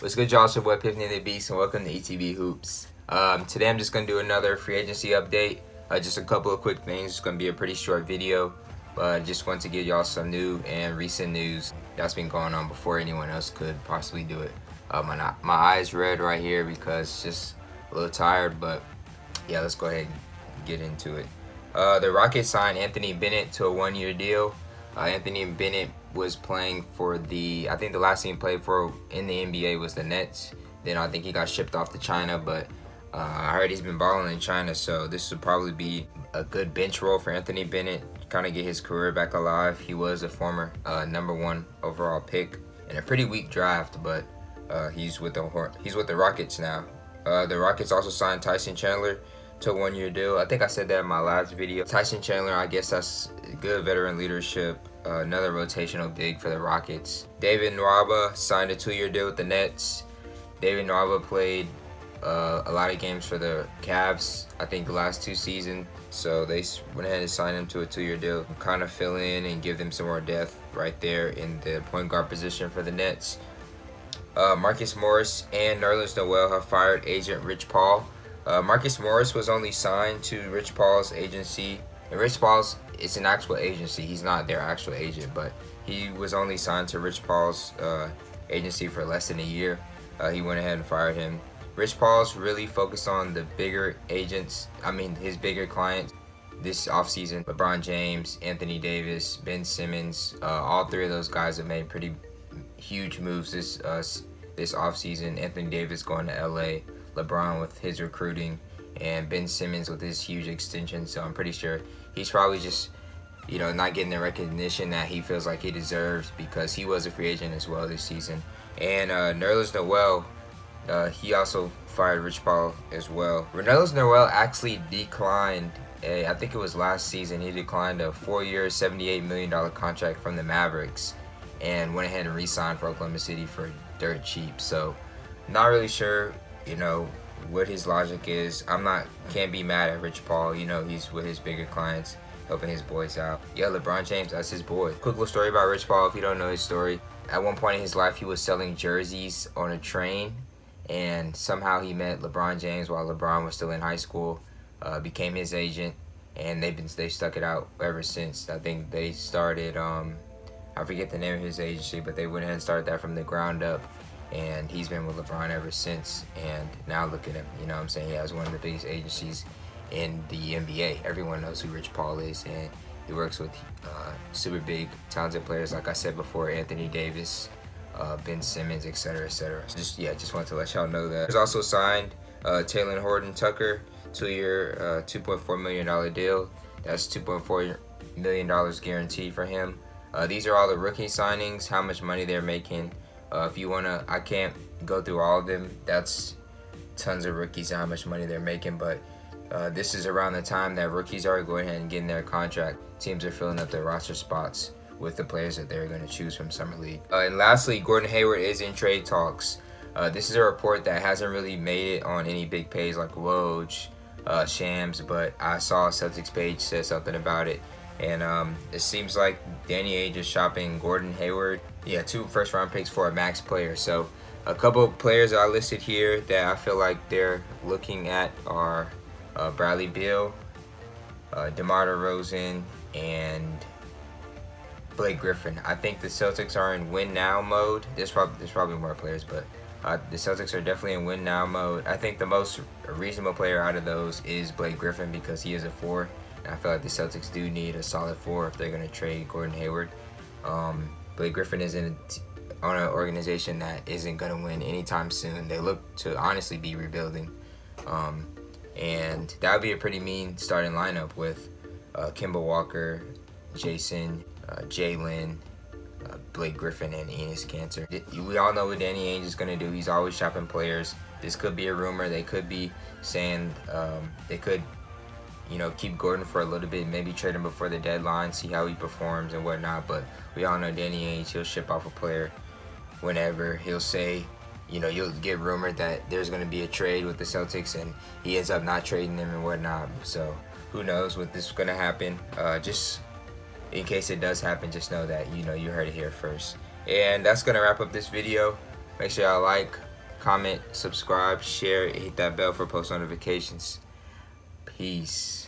What's good, y'all? It's your boy Epiphany the Beast, and welcome to ETB Hoops. Today I'm just going to do another free agency update. Just a couple of quick things. It's going to be a pretty short video, but just want to give y'all some new and recent news that's been going on before anyone else could possibly do it. My eyes red right here because just a little tired, but yeah, let's go ahead and get into it. The Rockets signed Anthony Bennett to a one-year deal. Anthony Bennett was playing for I think the last team he played for in the NBA was the Nets. Then I think he got shipped off to China, but I heard he's been balling in China, so this would probably be a good bench role for Anthony Bennett, kind of get his career back alive. He was a former #1 overall pick in a pretty weak draft, but he's with the Rockets now. The Rockets also signed Tyson Chandler to a one-year deal. I think I said that in my last video. Tyson Chandler, I guess that's good veteran leadership. Another rotational big for the Rockets. David Nwaba signed a 2-year deal with the Nets. David Nwaba played a lot of games for the Cavs, I think the last 2 seasons. So they went ahead and signed him to a 2-year deal. Kind of fill in and give them some more depth right there in the point guard position for the Nets. Marcus Morris and Nerlens Noel have fired agent Rich Paul. Marcus Morris was only signed to Rich Paul's agency. And Rich Paul's, it's an actual agency. He's not their actual agent, but he was only signed to Rich Paul's agency for less than a year. He went ahead and fired him. Rich Paul's really focused on the bigger agents, his bigger clients this offseason. LeBron James, Anthony Davis, Ben Simmons, all 3 of those guys have made pretty huge moves this offseason. Anthony Davis going to LA, LeBron with his recruiting, and Ben Simmons with his huge extension. So I'm pretty sure he's probably just, not getting the recognition that he feels like he deserves because he was a free agent as well this season. And Nerlens Noel, he also fired Rich Paul as well. Nerlens Noel actually declined, I think it was last season, he declined a 4-year, $78 million contract from the Mavericks and went ahead and re-signed for Oklahoma City for dirt cheap. So not really sure, what his logic is. Can't be mad at Rich Paul. He's with his bigger clients, helping his boys out. Yeah, LeBron James, that's his boy. Quick little story about Rich Paul, if you don't know his story. At one point in his life, he was selling jerseys on a train, and somehow he met LeBron James while LeBron was still in high school, became his agent, and they've stuck it out ever since. I think they started, I forget the name of his agency, but they went ahead and started that from the ground up. And he's been with LeBron ever since, and now look at him. He has one of the biggest agencies in the NBA. Everyone knows who Rich Paul is, and he works with super big, talented players, like I said before, Anthony Davis, Ben Simmons, etc., etc. So just wanted to let y'all know that. He's also signed Taylor Horton-Tucker, 2-year, $2.4 million deal. That's $2.4 million guaranteed for him. These are all the rookie signings, how much money they're making. If you want to, I can't go through all of them. That's tons of rookies and how much money they're making. But this is around the time that rookies are going ahead and getting their contract. Teams are filling up their roster spots with the players that they're going to choose from Summer League. And lastly, Gordon Hayward is in trade talks. This is a report that hasn't really made it on any big page like Woj, Shams, but I saw a Celtics page said something about it. And it seems like Danny Ainge is shopping Gordon Hayward. 2 first-round picks for a max player. So a couple of players I listed here that I feel like they're looking at are Bradley Beal, DeMar DeRozan, and Blake Griffin. I think the Celtics are in win-now mode. There's probably more players, but the Celtics are definitely in win-now mode. I think the most reasonable player out of those is Blake Griffin because he is a 4. And I feel like the Celtics do need a solid 4 if they're going to trade Gordon Hayward. Blake Griffin is on an organization that isn't going to win anytime soon. They look to honestly be rebuilding. And that would be a pretty mean starting lineup with Kemba Walker, Jason, Jalen, Blake Griffin, and Enes Kanter. We all know what Danny Ainge is going to do. He's always shopping players. This could be a rumor. They could be saying they could keep Gordon for a little bit, maybe trade him before the deadline, see how he performs and whatnot. But we all know Danny Ainge, he'll ship off a player whenever. He'll say, you'll get rumored that there's going to be a trade with the Celtics, and he ends up not trading them and whatnot. So who knows what this is going to happen. Just in case it does happen, just know that, you heard it here first. And that's going to wrap up this video. Make sure y'all like, comment, subscribe, share, hit that bell for post notifications. Peace.